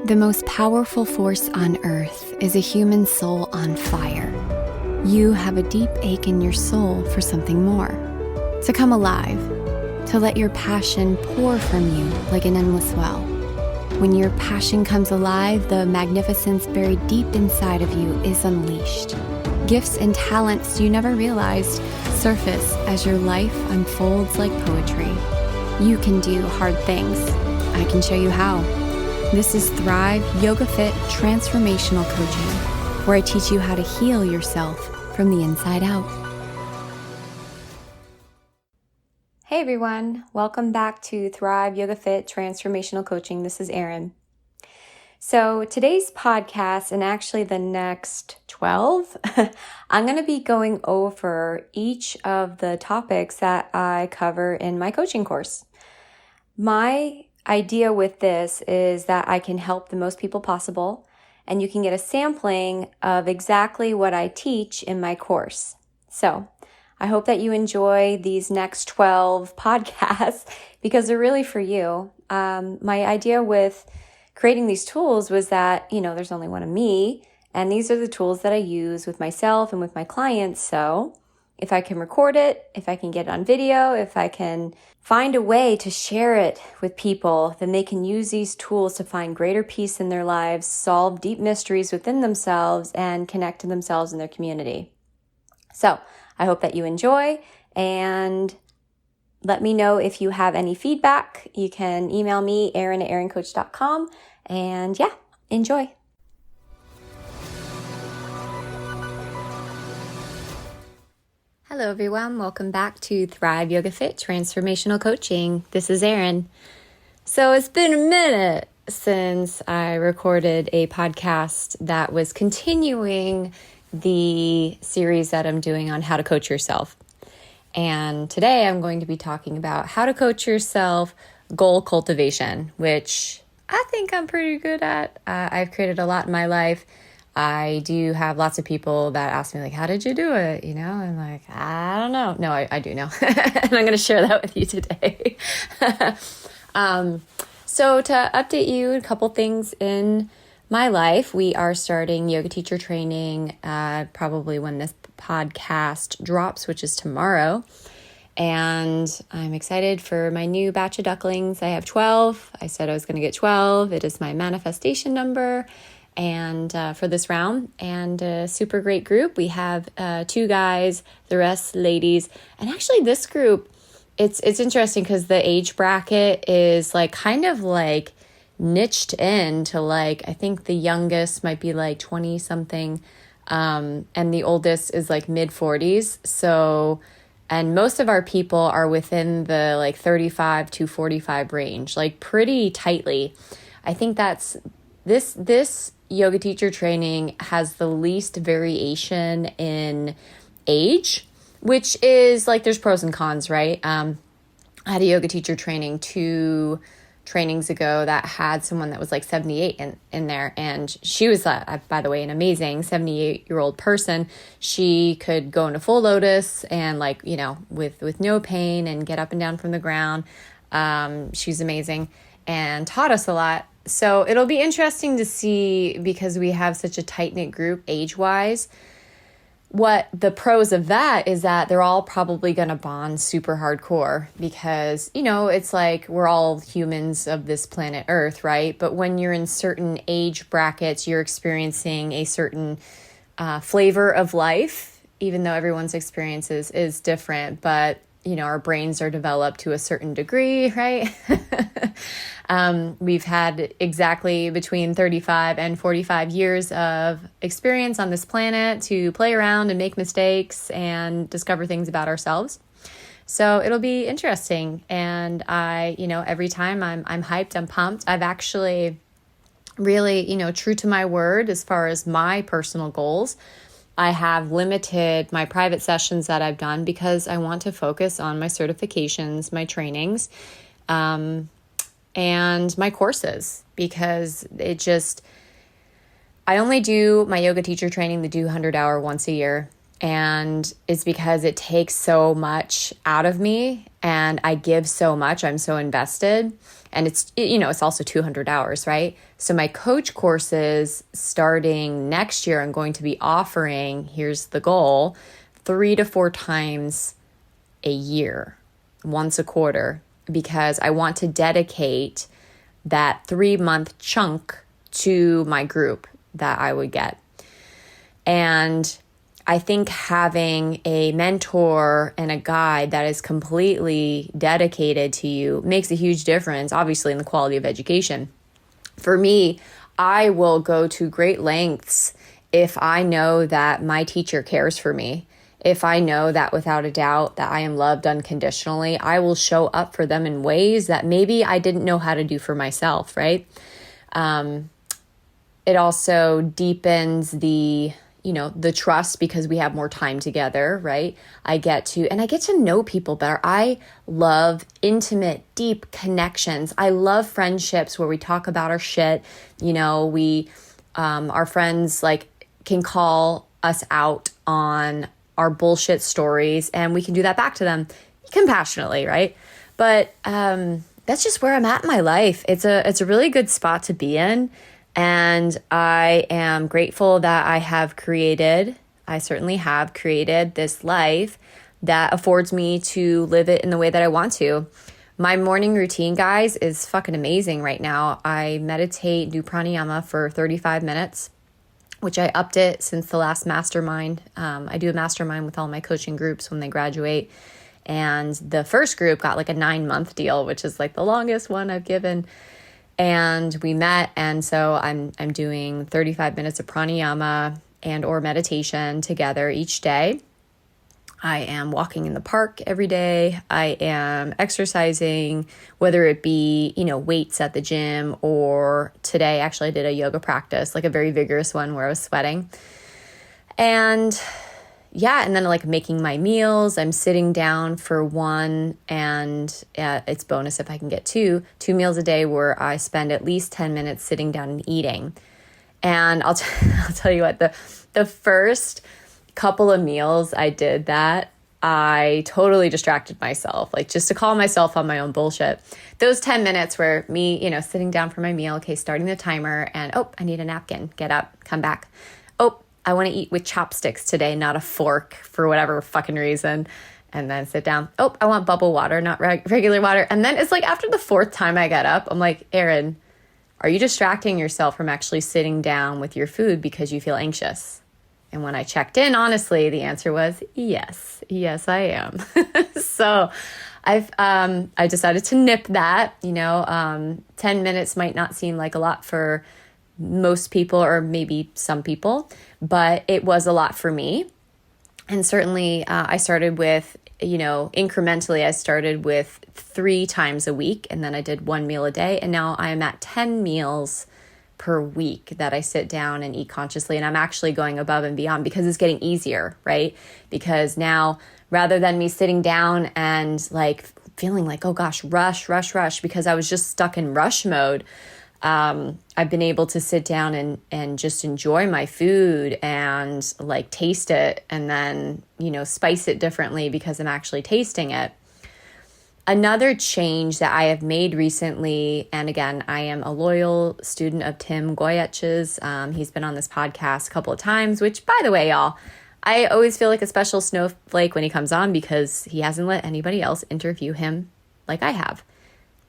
The most powerful force on earth is a human soul on fire. You have a deep ache in your soul for something more, to come alive, to let your passion pour from you like an endless well. When your passion comes alive, the magnificence buried deep inside of you is unleashed. Gifts and talents you never realized surface as your life unfolds like poetry. You can do hard things. I can show you how. This is Thrive Yoga Fit Transformational Coaching, where I teach you how to heal yourself from the inside out. Hey everyone, welcome back to Thrive Yoga Fit Transformational Coaching. This is Erin. So today's podcast, and actually the next 12, I'm going to be going over each of the topics that I cover in my coaching course. My idea with this is that I can help the most people possible, and you can get a sampling of exactly what I teach in my course. So I hope that you enjoy these next 12 podcasts because they're really for you. My idea with creating these tools was that, there's only one of me, and these are the tools that I use with myself and with my clients. So if I can record it, if I can get it on video, if I can find a way to share it with people, then they can use these tools to find greater peace in their lives, solve deep mysteries within themselves, and connect to themselves and their community. So I hope that you enjoy, and let me know if you have any feedback. You can email me, Erin at erincoach.com, and enjoy. Hello everyone, welcome back to Thrive Yoga Fit Transformational Coaching. This is Erin. So it's been a minute since I recorded a podcast that was continuing the series that I'm doing on how to coach yourself. And today I'm going to be talking about how to coach yourself goal cultivation, which I think I'm pretty good at. I've created a lot in my life. I do have lots of people that ask me, like, how did you do it? I'm like, I don't know. No, I do know. And I'm going to share that with you today. So to update you, a couple things in my life. We are starting yoga teacher training probably when this podcast drops, which is tomorrow. And I'm excited for my new batch of ducklings. I have 12. I said I was going to get 12. It is my manifestation number. And for this round, and a super great group. We have 2 guys, the rest ladies. And actually this group, it's interesting because the age bracket is kind of niched in to I think the youngest might be 20 something. And the oldest is mid 40s. So, and most of our people are within the 35 to 45 range, pretty tightly. I think that's this yoga teacher training has the least variation in age, which is there's pros and cons, right? I had a yoga teacher training 2 trainings ago that had someone that was 78 in there. And she was, by the way, an amazing 78-year-old person. She could go into full lotus and with no pain and get up and down from the ground. She's amazing and taught us a lot. So it'll be interesting to see, because we have such a tight-knit group age-wise, what the pros of that is that they're all probably going to bond super hardcore because, it's we're all humans of this planet Earth, right? But when you're in certain age brackets, you're experiencing a certain flavor of life, even though everyone's experiences is different. But, our brains are developed to a certain degree, right? We've had exactly between 35 and 45 years of experience on this planet to play around and make mistakes and discover things about ourselves. So it'll be interesting. And I, every time I'm hyped, I'm pumped. I've actually really, true to my word, as far as my personal goals, I have limited my private sessions that I've done because I want to focus on my certifications, my trainings, and my courses, because I only do my yoga teacher training, the 200-hour once a year. And it's because it takes so much out of me and I give so much. I'm so invested. And it's also 200 hours, right? So my coach courses starting next year, I'm going to be offering, here's the goal, 3 to 4 times a year, once a quarter, because I want to dedicate that 3-month chunk to my group that I would get. And I think having a mentor and a guide that is completely dedicated to you makes a huge difference, obviously, in the quality of education. For me, I will go to great lengths if I know that my teacher cares for me. If I know that without a doubt that I am loved unconditionally, I will show up for them in ways that maybe I didn't know how to do for myself, right? It also deepens the trust because we have more time together, right? I get to know people better. I love intimate, deep connections. I love friendships where we talk about our shit. Our friends can call us out on our bullshit stories and we can do that back to them compassionately, right? But that's just where I'm at in my life. It's a really good spot to be in. And I am grateful that I certainly have created this life that affords me to live it in the way that I want to. My morning routine, guys, is fucking amazing right now. I meditate, do pranayama for 35 minutes, which I upped it since the last mastermind. I do a mastermind with all my coaching groups when they graduate. And the first group got a 9-month deal, which is the longest one I've given. And we met, and so I'm doing 35 minutes of pranayama and or meditation together each day. I am walking in the park every day. I am exercising, whether it be, weights at the gym, or today actually I did a yoga practice, a very vigorous one where I was sweating. And then making my meals. I'm sitting down for one, and it's bonus if I can get two meals a day where I spend at least 10 minutes sitting down and eating. And I'll tell you what, the first couple of meals I did that, I totally distracted myself, just to call myself on my own bullshit. Those 10 minutes were me, sitting down for my meal, okay, starting the timer, and I need a napkin, get up, come back. I want to eat with chopsticks today, not a fork, for whatever fucking reason. And then sit down. I want bubble water, not regular water. And then it's after the 4th time I get up, I'm like, Erin, are you distracting yourself from actually sitting down with your food because you feel anxious? And when I checked in, honestly, the answer was yes. Yes, I am. So I decided to nip that. 10 minutes might not seem like a lot for most people, or maybe some people, but it was a lot for me. And certainly I started with, incrementally, I started with 3 times a week, and then I did 1 meal a day. And now I am at 10 meals per week that I sit down and eat consciously. And I'm actually going above and beyond because it's getting easier, right? Because now, rather than me sitting down and feeling oh gosh, rush, because I was just stuck in rush mode, I've been able to sit down and just enjoy my food and taste it, and then, spice it differently because I'm actually tasting it. Another change that I have made recently, and again, I am a loyal student of Tim Goyetch's. He's been on this podcast a couple of times, which, by the way, y'all, I always feel like a special snowflake when he comes on because he hasn't let anybody else interview him like I have,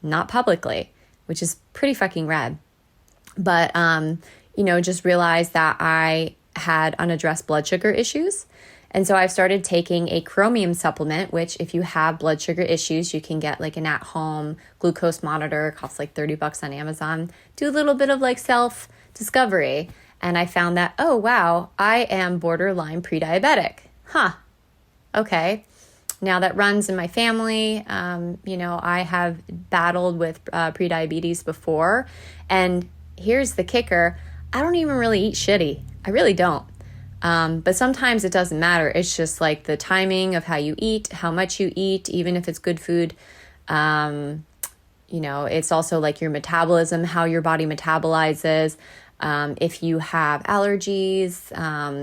not publicly, which is pretty fucking rad. But, just realized that I had unaddressed blood sugar issues. And so I've started taking a chromium supplement, which if you have blood sugar issues, you can get an at-home glucose monitor. It costs $30 on Amazon. Do a little bit of self-discovery. And I found that, oh, wow, I am borderline pre-diabetic. Okay. Now that runs in my family. I have battled with prediabetes before. And here's the kicker. I don't even really eat shitty. I really don't. But sometimes it doesn't matter. It's just the timing of how you eat, how much you eat, even if it's good food. It's also your metabolism, how your body metabolizes. If you have allergies,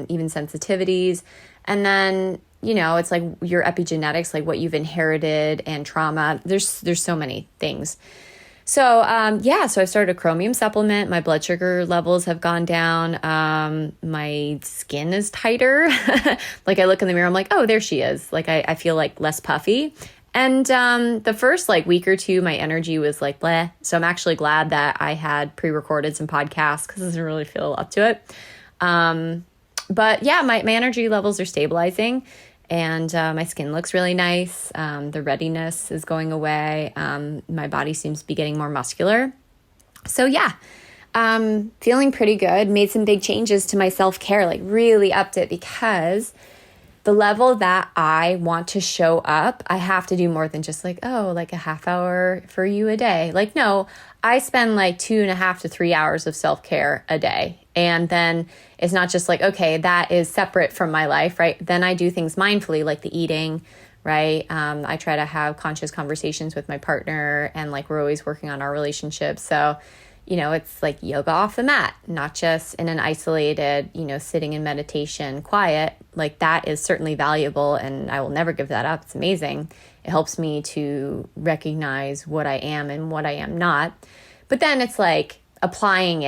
even sensitivities. And then, it's your epigenetics, what you've inherited and trauma. There's so many things. So I started a chromium supplement. My blood sugar levels have gone down. My skin is tighter. Like I look in the mirror, I'm like, oh, there she is. Like I feel like less puffy. And the first like week or two, my energy was like bleh. So I'm actually glad that I had pre-recorded some podcasts because I didn't really feel up to it. But yeah, my energy levels are stabilizing. And my skin looks really nice. The readiness is going away. My body seems to be getting more muscular. So yeah, feeling pretty good. Made some big changes to my self-care, like really upped it because the level that I want to show up, I have to do more than just like, oh, like a half hour for you a day. Like, no, I spend like 2.5 to 3 hours of self-care a day. And then it's not just like, okay, that is separate from my life, right? Then I do things mindfully, like the eating, right? I try to have conscious conversations with my partner and like we're always working on our relationship. So, it's like yoga off the mat, not just in an isolated, sitting in meditation, quiet. Like that is certainly valuable and I will never give that up. It's amazing. It helps me to recognize what I am and what I am not. But then it's like applying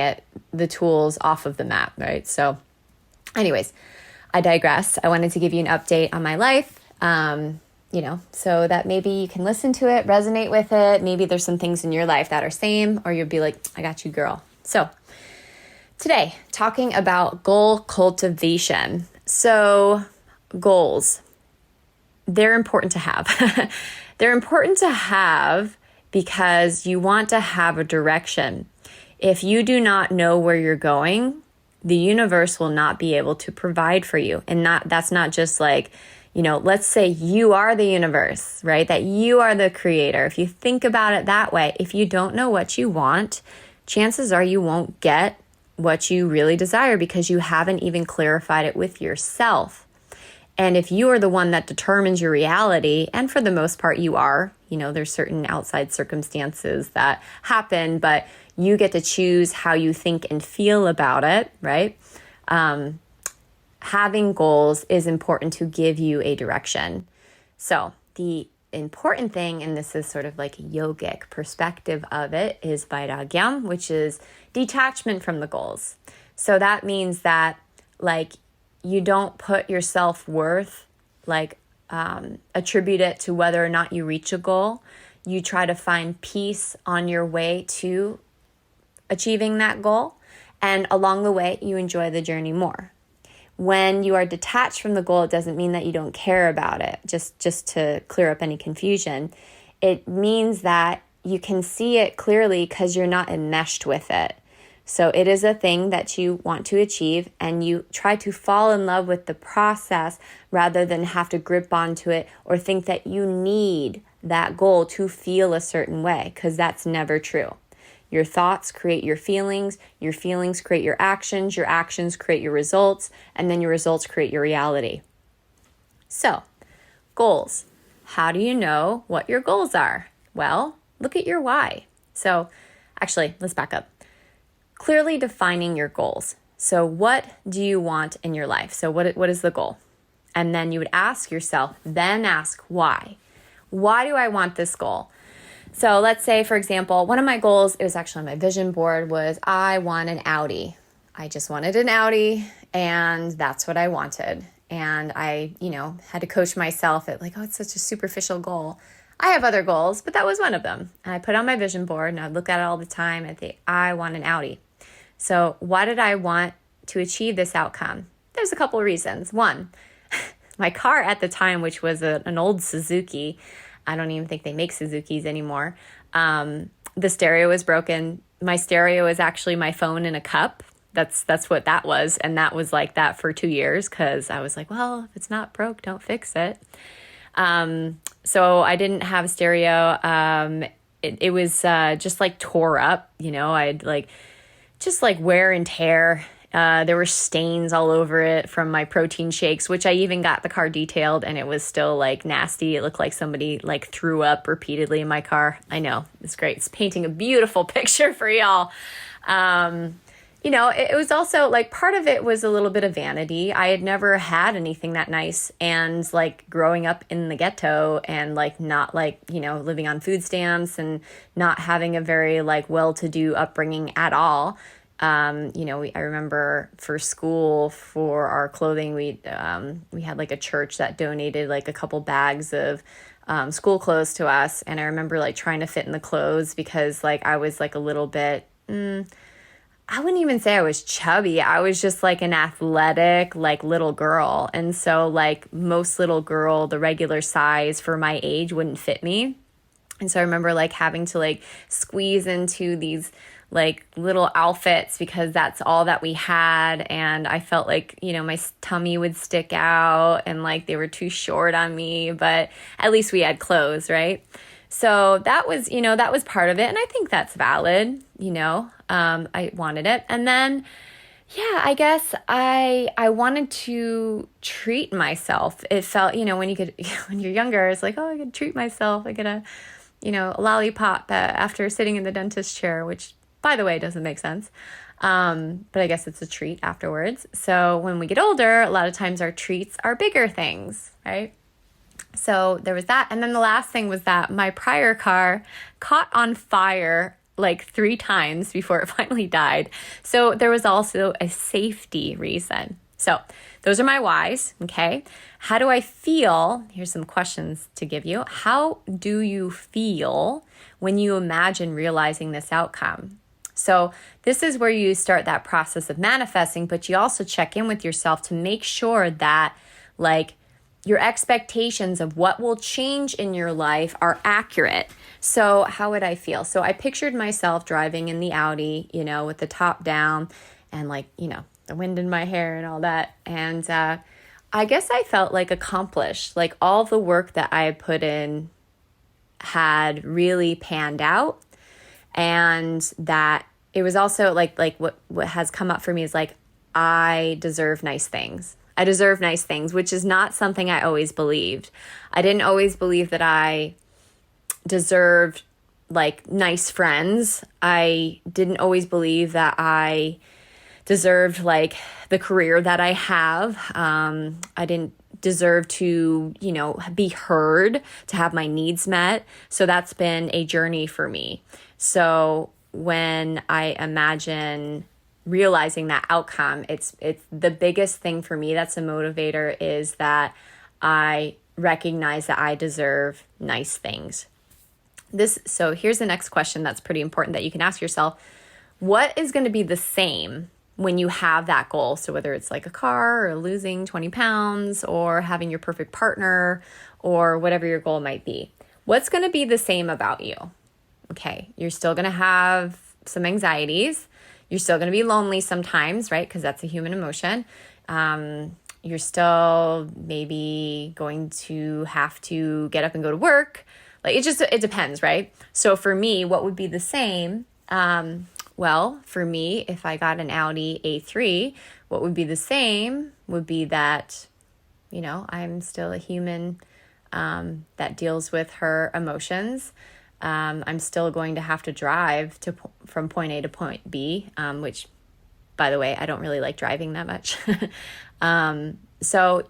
the tools off of the mat, right? So anyways, I digress. I wanted to give you an update on my life. So that maybe you can listen to it, resonate with it. Maybe there's some things in your life that are same, or you'll be like, I got you, girl. So today, talking about goal cultivation. So goals, they're important to have. They're important to have because you want to have a direction. If you do not know where you're going, the universe will not be able to provide for you. And that's not just like, let's say you are the universe, right? That you are the creator. If you think about it that way, if you don't know what you want, chances are you won't get what you really desire because you haven't even clarified it with yourself. And if you are the one that determines your reality, and for the most part you are, there's certain outside circumstances that happen, but you get to choose how you think and feel about it, right? Having goals is important to give you a direction. So the important thing, and this is sort of like a yogic perspective of it, is vairagyam, which is detachment from the goals. So that means that like you don't put your self-worth, like attribute it to whether or not you reach a goal. You try to find peace on your way to achieving that goal. And along the way, you enjoy the journey more. When you are detached from the goal, it doesn't mean that you don't care about it. Just to clear up any confusion, it means that you can see it clearly because you're not enmeshed with it. So it is a thing that you want to achieve and you try to fall in love with the process rather than have to grip onto it or think that you need that goal to feel a certain way, because that's never true. Your thoughts create your feelings create your actions create your results, and then your results create your reality. So, goals. How do you know what your goals are? Well, look at your why. So, actually, let's back up. Clearly defining your goals. So, what do you want in your life? So, what is the goal? And then you would ask yourself, then ask why. Why do I want this goal? So let's say, for example, one of my goals, it was actually on my vision board, was I want an Audi. I just wanted an Audi and that's what I wanted. And I, had to coach myself at like, oh, it's such a superficial goal. I have other goals, but that was one of them. And I put on my vision board and I'd look at it all the time and think, I want an Audi. So why did I want to achieve this outcome? There's a couple of reasons. One, my car at the time, which was an old Suzuki, I don't even think they make Suzukis anymore. The stereo was broken. My stereo is actually my phone in a cup. That's what that was. And that was like that for 2 years because I was like, well, if it's not broke, don't fix it. So I didn't have a stereo. It was just like tore up, I'd like just like wear and tear. There were stains all over it from my protein shakes, which I even got the car detailed and it was still like nasty. It looked like somebody like threw up repeatedly in my car. I know, it's great. It's painting a beautiful picture for y'all. it was also like part of it was a little bit of vanity. I had never had anything that nice. And like growing up in the ghetto and like not like, living on food stamps and not having a very like well-to-do upbringing at all. I remember for school, for our clothing, we had like a church that donated like a couple bags of school clothes to us. And I remember like trying to fit in the clothes because like I was like a little bit, I wouldn't even say I was chubby. I was just like an athletic, like little girl. And so like most little girl, the regular size for my age wouldn't fit me. And so I remember like having to like squeeze into these like little outfits because that's all that we had. And I felt like, my tummy would stick out and like they were too short on me, but at least we had clothes, right? So that was part of it. And I think that's valid, I wanted it. And then, yeah, I guess I wanted to treat myself. It felt, when you're younger, it's like, oh, I could treat myself. I get a lollipop after sitting in the dentist chair, which by the way, doesn't make sense. But I guess it's a treat afterwards. So when we get older, a lot of times our treats are bigger things, right? So there was that. And then the last thing was that my prior car caught on fire like 3 times before it finally died. So there was also a safety reason. So those are my whys, okay? How do I feel? Here's some questions to give you. How do you feel when you imagine realizing this outcome? So this is where you start that process of manifesting, but you also check in with yourself to make sure that like your expectations of what will change in your life are accurate. So how would I feel? So I pictured myself driving in the Audi, with the top down and like, the wind in my hair and all that. And I guess I felt like accomplished, like all the work that I had put in had really panned out. And that it was also like what has come up for me is like, I deserve nice things. I deserve nice things, which is not something I always believed. I didn't always believe that I deserved like nice friends. I didn't always believe that I deserved like the career that I have. I didn't deserve to, be heard, to have my needs met. So that's been a journey for me. So when I imagine realizing that outcome, it's the biggest thing for me that's a motivator is that I recognize that I deserve nice things. So here's the next question that's pretty important that you can ask yourself. What is going to be the same when you have that goal? So whether it's like a car or losing 20 pounds or having your perfect partner or whatever your goal might be, what's going to be the same about you? Okay, you're still going to have some anxieties. You're still going to be lonely sometimes, right? Because that's a human emotion. You're still maybe going to have to get up and go to work. Like it depends, right? So for me, what would be the same? Well, for me, if I got an Audi A3, what would be the same would be that, I'm still a human that deals with her emotions. I'm still going to have to drive from point A to point B, which, by the way, I don't really like driving that much. So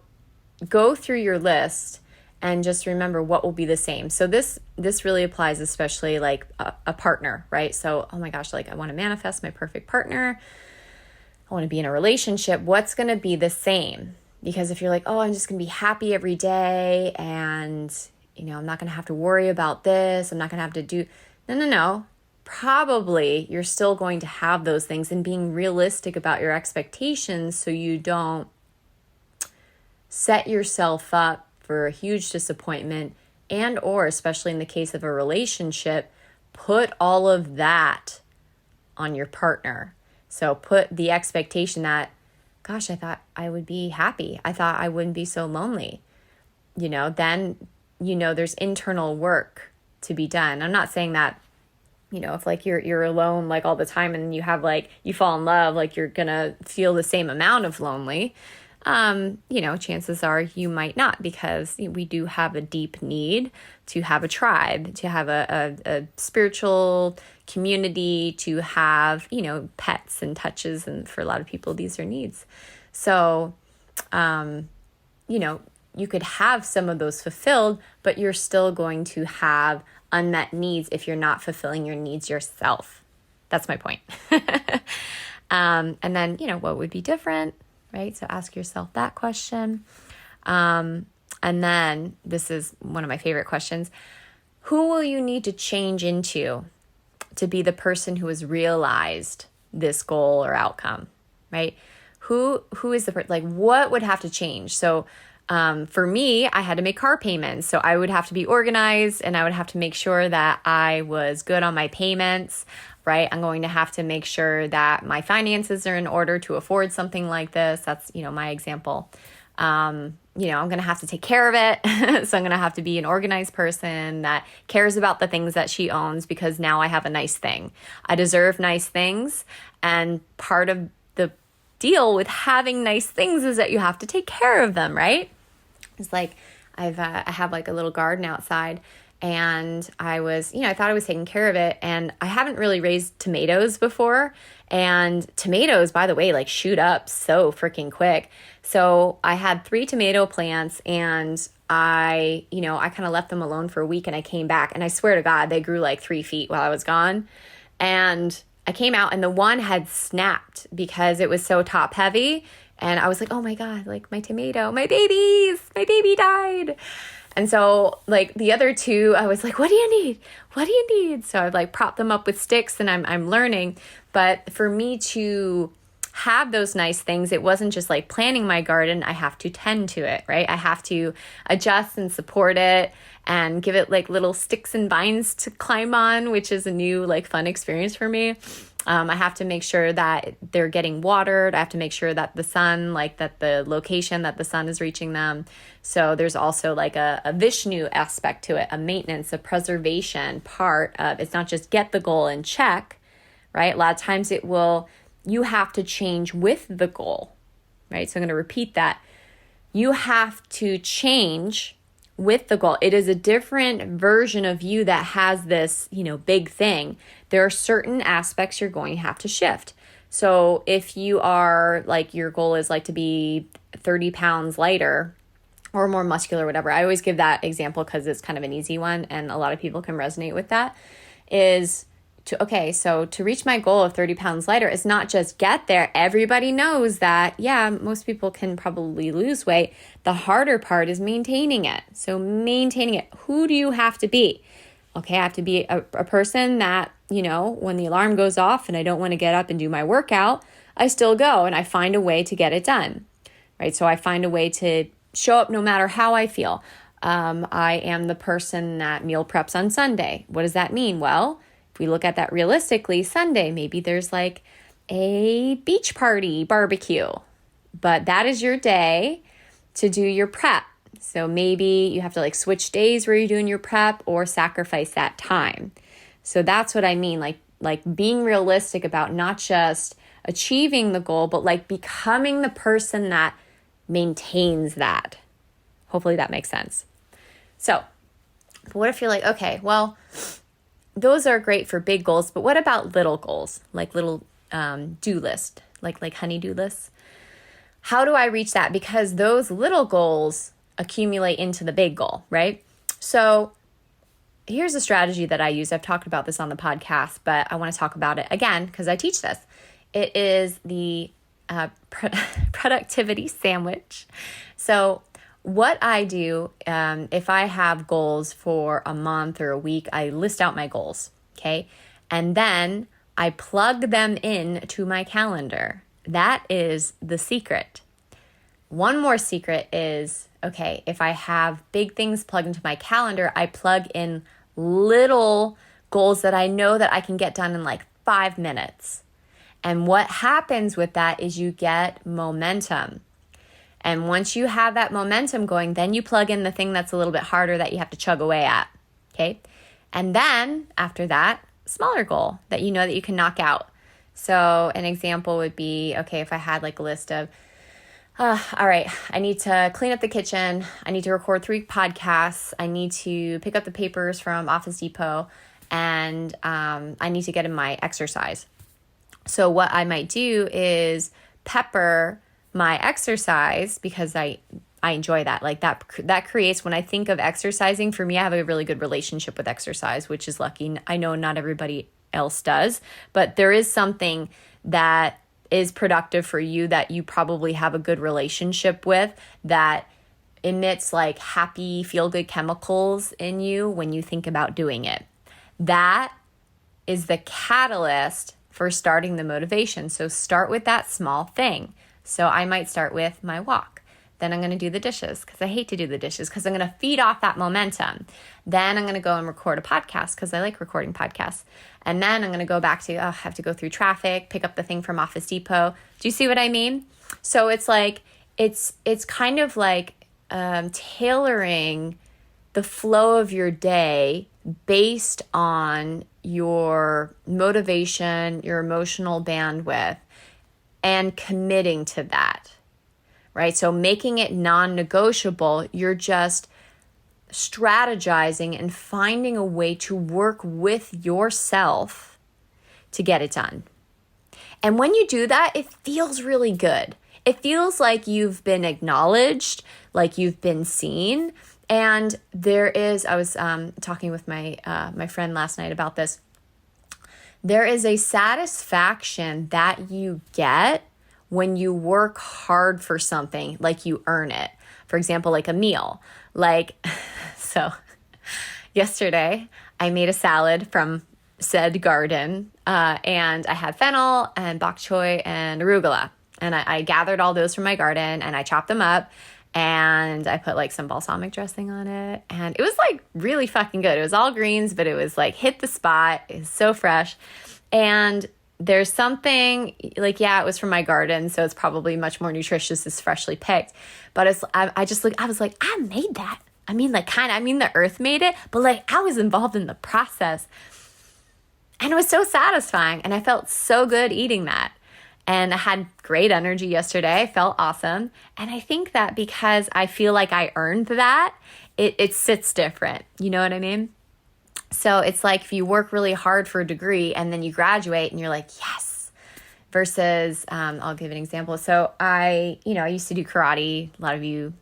go through your list and just remember what will be the same. So this really applies especially like a partner, right? So, oh my gosh, like I want to manifest my perfect partner. I want to be in a relationship. What's going to be the same? Because if you're like, oh, I'm just going to be happy every day and I'm not going to have to worry about this. I'm not going to have to do... No. Probably you're still going to have those things, and being realistic about your expectations so you don't set yourself up for a huge disappointment, and or especially in the case of a relationship, put all of that on your partner. So put the expectation that, gosh, I thought I would be happy. I thought I wouldn't be so lonely. Then there's internal work to be done. I'm not saying that, if like you're alone like all the time and you have like, you fall in love, like you're going to feel the same amount of lonely. Chances are you might not, because we do have a deep need to have a tribe, to have a spiritual community, to have, pets and touches. And for a lot of people, these are needs. So, you could have some of those fulfilled, but you're still going to have unmet needs if you're not fulfilling your needs yourself. That's my point. And then, what would be different, right? So ask yourself that question. And then this is one of my favorite questions. Who will you need to change into to be the person who has realized this goal or outcome, right? Who is the person, like what would have to change? So for me, I had to make car payments. So I would have to be organized, and I would have to make sure that I was good on my payments, right? I'm going to have to make sure that my finances are in order to afford something like this. That's, my example. I'm going to have to take care of it. So I'm going to have to be an organized person that cares about the things that she owns, because now I have a nice thing. I deserve nice things. And part of the deal with having nice things is that you have to take care of them, right? It's like I have like a little garden outside, and I was, I thought I was taking care of it, and I haven't really raised tomatoes before. And tomatoes, by the way, like shoot up so freaking quick. So I had 3 tomato plants, and I kind of left them alone for a week, and I came back, and I swear to God, they grew like 3 feet while I was gone. And I came out, and the one had snapped because it was so top heavy. And I was like, oh my God, like my tomato, my baby died. And so like the other 2, I was like, what do you need? What do you need? So I like propped them up with sticks, and I'm learning. But for me to have those nice things, it wasn't just like planting my garden. I have to tend to it, right? I have to adjust and support it and give it like little sticks and vines to climb on, which is a new like fun experience for me. I have to make sure that they're getting watered. I have to make sure that the sun, like that the location that the sun is reaching them. So there's also like a Vishnu aspect to it, a maintenance, a preservation part of, it's not just get the goal in check, right? A lot of times you have to change with the goal, right? So I'm going to repeat that. You have to change with the goal. It is a different version of you that has this, big thing. There are certain aspects you're going to have to shift. So if you are like, your goal is like to be 30 pounds lighter or more muscular, whatever. I always give that example because it's kind of an easy one, and a lot of people can resonate with that, is so to reach my goal of 30 pounds lighter, it's not just get there. Everybody knows that, most people can probably lose weight. The harder part is maintaining it. So maintaining it. Who do you have to be? Okay, I have to be a person that, when the alarm goes off and I don't want to get up and do my workout, I still go and I find a way to get it done, right? So I find a way to show up no matter how I feel. I am the person that meal preps on Sunday. What does that mean? Well, if we look at that realistically, Sunday, maybe there's like a beach party barbecue, but that is your day to do your prep. So maybe you have to like switch days where you're doing your prep or sacrifice that time. So that's what I mean, like being realistic about not just achieving the goal, but like becoming the person that maintains that. Hopefully that makes sense. So what if you're like, okay, well, those are great for big goals, but what about little goals, like little do list, like honey-do lists? How do I reach that? Because those little goals accumulate into the big goal, right? So here's a strategy that I use. I've talked about this on the podcast, but I want to talk about it again because I teach this. It is the productivity sandwich. So what I do, if I have goals for a month or a week, I list out my goals, okay? And then I plug them in to my calendar. That is the secret. One more secret is, okay, if I have big things plugged into my calendar, I plug in little goals that I know that I can get done in like 5 minutes. And what happens with that is you get momentum. And once you have that momentum going, then you plug in the thing that's a little bit harder that you have to chug away at, okay? And then after that, smaller goal that you know that you can knock out. So an example would be, okay, if I had like a list of, all right, I need to clean up the kitchen. I need to record 3 podcasts. I need to pick up the papers from Office Depot. and I need to get in my exercise. So what I might do is pepper my exercise, because I enjoy that. Like that creates, when I think of exercising, for me, I have a really good relationship with exercise, which is lucky. I know not everybody else does, but there is something that is productive for you that you probably have a good relationship with, that emits like happy, feel-good chemicals in you when you think about doing it. That is the catalyst for starting the motivation. So start with that small thing. So I might start with my walk. Then I'm going to do the dishes, because I hate to do the dishes, because I'm going to feed off that momentum. Then I'm going to go and record a podcast, because I like recording podcasts. And then I'm going to go back to, I have to go through traffic, pick up the thing from Office Depot. Do you see what I mean? So it's like, it's kind of like tailoring the flow of your day based on your motivation, your emotional bandwidth, and committing to that, right? So making it non-negotiable, you're just strategizing and finding a way to work with yourself to get it done. And when you do that, it feels really good. It feels like you've been acknowledged, like you've been seen. And there is, I was talking with my friend last night about this. There is a satisfaction that you get when you work hard for something, like you earn it. For example, like a meal. So yesterday I made a salad from said garden, and I had fennel and bok choy and arugula. And I gathered all those from my garden, and I chopped them up, and I put like some balsamic dressing on it. And it was like really fucking good. It was all greens, but it was like hit the spot. It was so fresh. And there's something like, yeah, it was from my garden, so it's probably much more nutritious. It's freshly picked. But I was like, I made that. I mean, like the earth made it, but like I was involved in the process. And it was so satisfying. And I felt so good eating that. And I had great energy yesterday. I felt awesome. And I think that because I feel like I earned that, it sits different. You know what I mean? So it's like if you work really hard for a degree and then you graduate and you're like, yes, versus, I'll give an example. So I used to do karate. A lot of you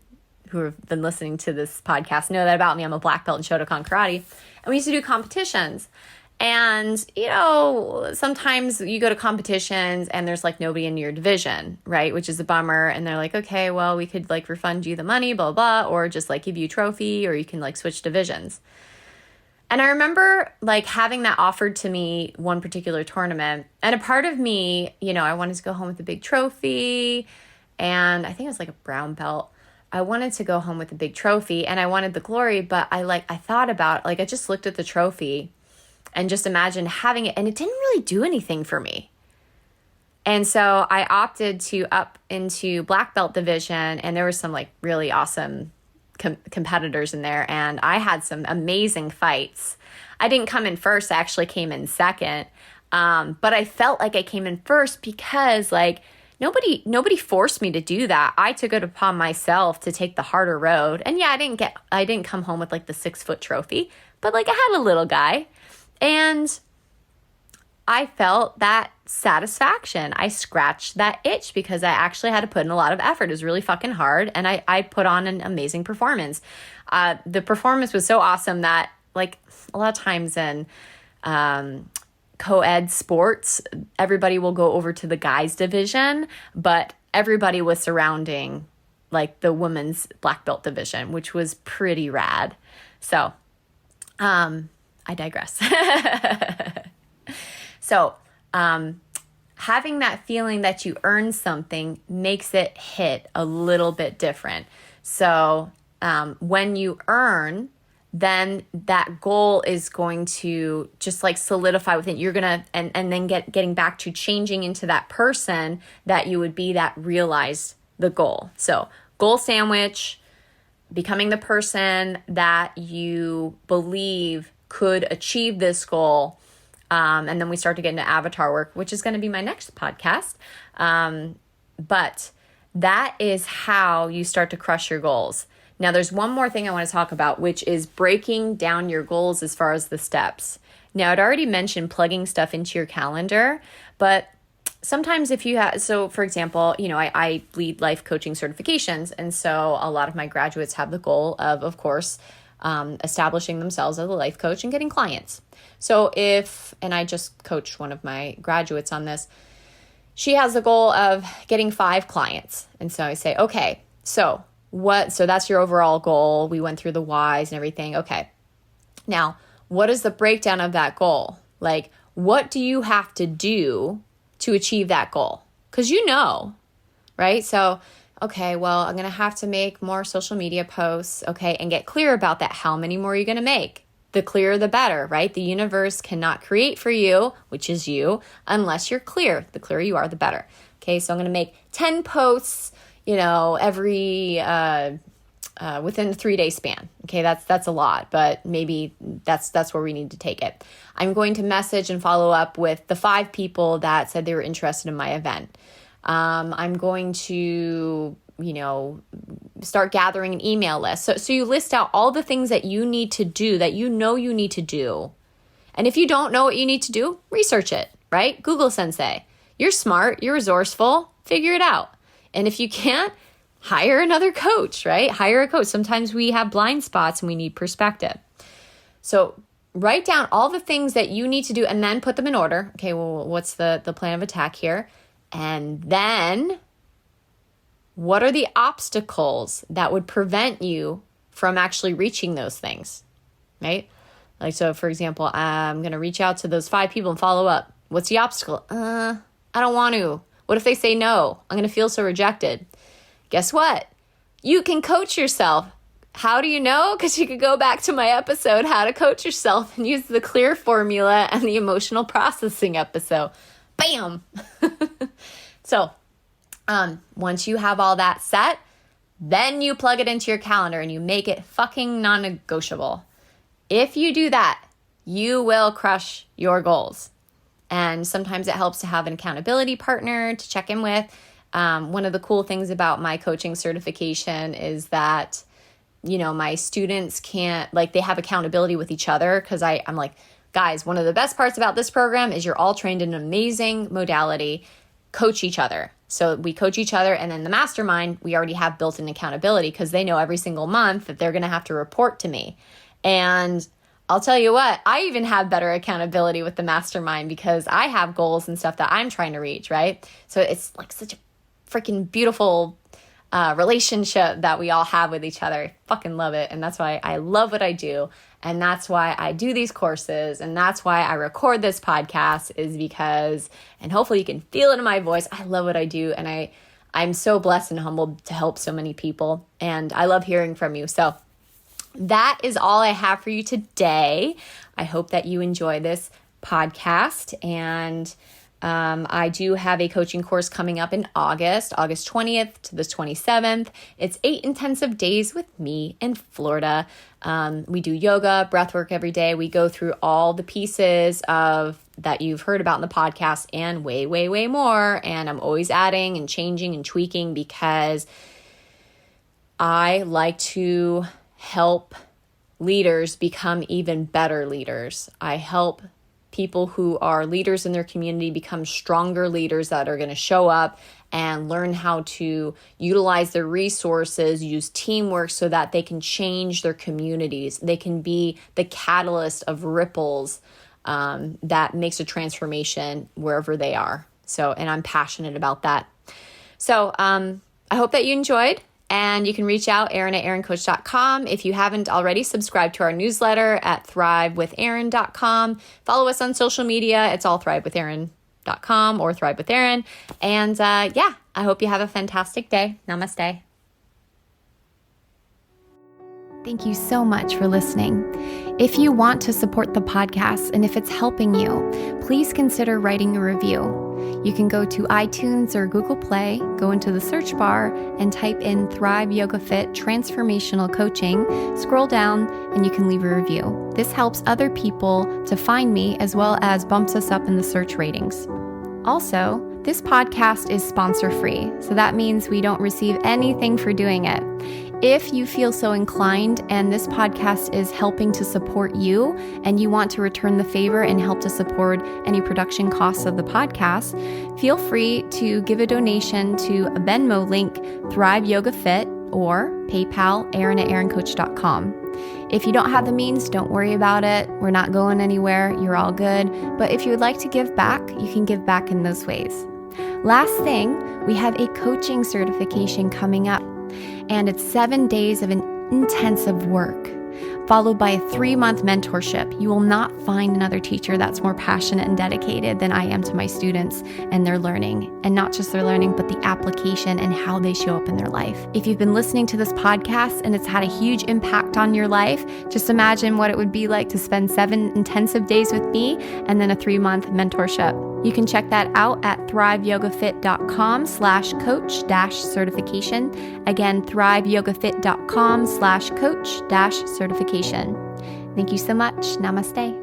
who have been listening to this podcast know that about me. I'm a black belt in Shotokan karate. And we used to do competitions. And, sometimes you go to competitions and there's like nobody in your division, right? Which is a bummer. And they're like, okay, well, we could like refund you the money, blah, blah, or just like give you a trophy, or you can like switch divisions. And I remember like having that offered to me one particular tournament. And a part of me, I wanted to go home with a big trophy. And I think it was like a brown belt. I wanted to go home with a big trophy and I wanted the glory, but I thought about, I just looked at the trophy and just imagined having it, and it didn't really do anything for me. And so I opted to up into black belt division, and there were some like really awesome competitors in there, and I had some amazing fights. I didn't come in first, I actually came in second. But I felt like I came in first because like nobody forced me to do that. I took it upon myself to take the harder road. And yeah, I didn't come home with like the 6-foot trophy, but like I had a little guy. And I felt that satisfaction. I scratched that itch because I actually had to put in a lot of effort. It was really fucking hard. And I put on an amazing performance. The performance was so awesome that like a lot of times in co-ed sports, everybody will go over to the guys division, but everybody was surrounding like the women's black belt division, which was pretty rad. So, I digress. So, having that feeling that you earned something makes it hit a little bit different. So, when you earn, then that goal is going to just like solidify within. You're going to, and then getting back to changing into that person that you would be that realized the goal. So, goal sandwich, becoming the person that you believe could achieve this goal. And then we start to get into avatar work, which is going to be my next podcast. But that is how you start to crush your goals. Now, there's one more thing I want to talk about, which is breaking down your goals as far as the steps. Now, I'd already mentioned plugging stuff into your calendar, but sometimes if you have, so for example, I lead life coaching certifications. And so a lot of my graduates have the goal of course, establishing themselves as a life coach and getting clients. So and I just coached one of my graduates on this, she has the goal of getting 5 clients. And so I say, okay, so that's your overall goal. We went through the whys and everything. Okay. Now, what is the breakdown of that goal? Like, what do you have to do to achieve that goal? Because right? So, okay, well, I'm going to have to make more social media posts, okay, and get clear about that. How many more are you going to make? The clearer, the better, right? The universe cannot create for you, which is you, unless you're clear. The clearer you are, the better. Okay, so I'm going to make 10 posts, every within a 3-day span. Okay, that's a lot, but maybe that's where we need to take it. I'm going to message and follow up with the 5 people that said they were interested in my event. I'm going to, start gathering an email list. So you list out all the things that you need to do, that you need to do. And if you don't know what you need to do, research it, right? Google Sensei. You're smart, you're resourceful, figure it out. And if you can't, hire another coach, right? Hire a coach. Sometimes we have blind spots and we need perspective. So write down all the things that you need to do and then put them in order. Okay, well, what's the plan of attack here? And then what are the obstacles that would prevent you from actually reaching those things, right? Like, so for example, I'm going to reach out to those 5 people and follow up. What's the obstacle? I don't want to. What if they say no? I'm going to feel so rejected. Guess what? You can coach yourself. How do you know? Because you could go back to my episode, How to Coach Yourself, and use the CLEAR formula and the emotional processing episode. Bam! So, once you have all that set, then you plug it into your calendar and you make it fucking non-negotiable. If you do that, you will crush your goals. And sometimes it helps to have an accountability partner to check in with. One of the cool things about my coaching certification is that, my students they have accountability with each other, because I'm like, guys, one of the best parts about this program is you're all trained in an amazing modality. Coach each other. So we coach each other, and then the mastermind, we already have built-in accountability because they know every single month that they're going to have to report to me. And I'll tell you what, I even have better accountability with the mastermind because I have goals and stuff that I'm trying to reach, right? So it's like such a freaking beautiful relationship that we all have with each other. I fucking love it. And that's why I love what I do. And that's why I do these courses. And that's why I record this podcast, is because, and hopefully you can feel it in my voice, I love what I do. And I'm so blessed and humbled to help so many people. And I love hearing from you. So that is all I have for you today. I hope that you enjoy this podcast. And I do have a coaching course coming up in August 20th to the 27th. It's 8 intensive days with me in Florida. We do yoga, breath work every day. We go through all the pieces of that you've heard about in the podcast and way, way, way more. And I'm always adding and changing and tweaking because I like to help leaders become even better leaders. I help people who are leaders in their community become stronger leaders that are going to show up and learn how to utilize their resources, use teamwork so that they can change their communities. They can be the catalyst of ripples that makes a transformation wherever they are. So, and I'm passionate about that. So I hope that you enjoyed. And you can reach out, Erin at erincoach.com. If you haven't already, subscribe to our newsletter at thrivewitherin.com. Follow us on social media. It's all thrivewitherin.com or Thrive with Erin. And I hope you have a fantastic day. Namaste. Thank you so much for listening. If you want to support the podcast and if it's helping you, please consider writing a review. You can go to iTunes or Google Play, go into the search bar and type in Thrive Yoga Fit Transformational Coaching, scroll down, and you can leave a review. This helps other people to find me as well as bumps us up in the search ratings. Also, this podcast is sponsor-free, so that means we don't receive anything for doing it. If you feel so inclined and this podcast is helping to support you and you want to return the favor and help to support any production costs of the podcast, feel free to give a donation to a Venmo link, Thrive Yoga Fit, or PayPal, Erin@erincoach.com. If you don't have the means, don't worry about it. We're not going anywhere. You're all good. But if you would like to give back, you can give back in those ways. Last thing, we have a coaching certification coming up, and it's 7 days of an intensive work, followed by a 3-month mentorship. You will not find another teacher that's more passionate and dedicated than I am to my students and their learning. And not just their learning, but the application and how they show up in their life. If you've been listening to this podcast and it's had a huge impact on your life, just imagine what it would be like to spend 7 intensive days with me and then a 3-month mentorship. You can check that out at thriveyogafit.com/coach-certification. Again, thriveyogafit.com/coach-certification. Thank you so much. Namaste.